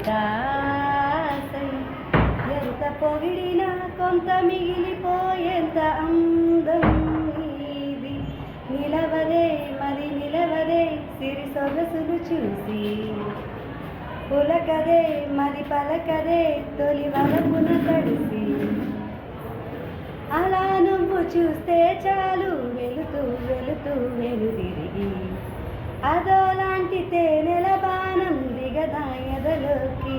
దాసై ఎంత పొగిడినా కొంత మిగిలిపోయేంత అందం నీది. నిలవదే మరి నిలవదే సిరి సొగసులు చూసి, పులకదే మరి పలకదే తొలి వలపున తడిసి. అలా నువ్వు చూస్తే చాలు వెళుతూ వెళుతూ వెనుదిరిగి, అదోలాంటి తేనెల బాణం దిగదా ఎదలోకి.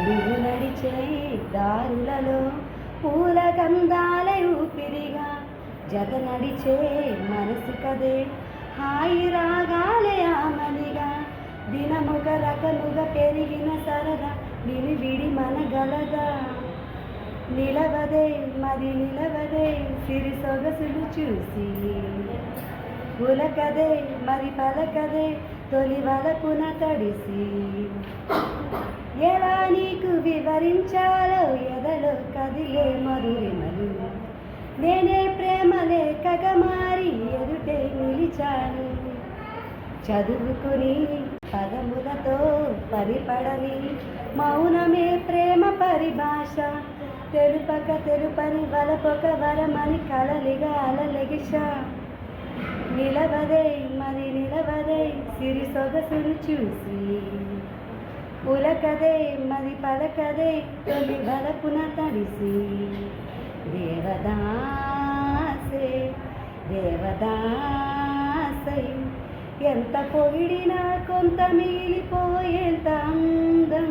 నువ్వు నడిచే దారులలో పూల గంధాల ఊపిరిగా, జత నడిచే మనసు కదే హాయి రాగాలే ఆమనిగా. దినముగ రకముగ పెరిగిన సరదా నిని విడి మనగలదా. నిలవదే మరి నిలవదే సిరి సొగసులు చూసి, పులకదే మరి పలకదే తొలి వలపున తడిసి. ఎలా నీకు వివరించాలో ఎదలో కదిలే మధురిమలు, నేనే ప్రేమ లేఖగా మారి ఎదుటే నిలిచాను. చదువుకుని పదములతో పరిపడని మౌనమే ప్రేమ పరిభాష, తెలుపక తెలుపని వలపొక వరమని కలలిగా అలలెగిషా. నిలవదే మరి నిలవదే సిరి సొగసులు చూసి, పులకదే మరి పలకదే తొలి వలపున తడిసి. దేవదాసే దేవదాసై ఎంత పొగిడినా కొంత మిగిలిపోయేంత అందం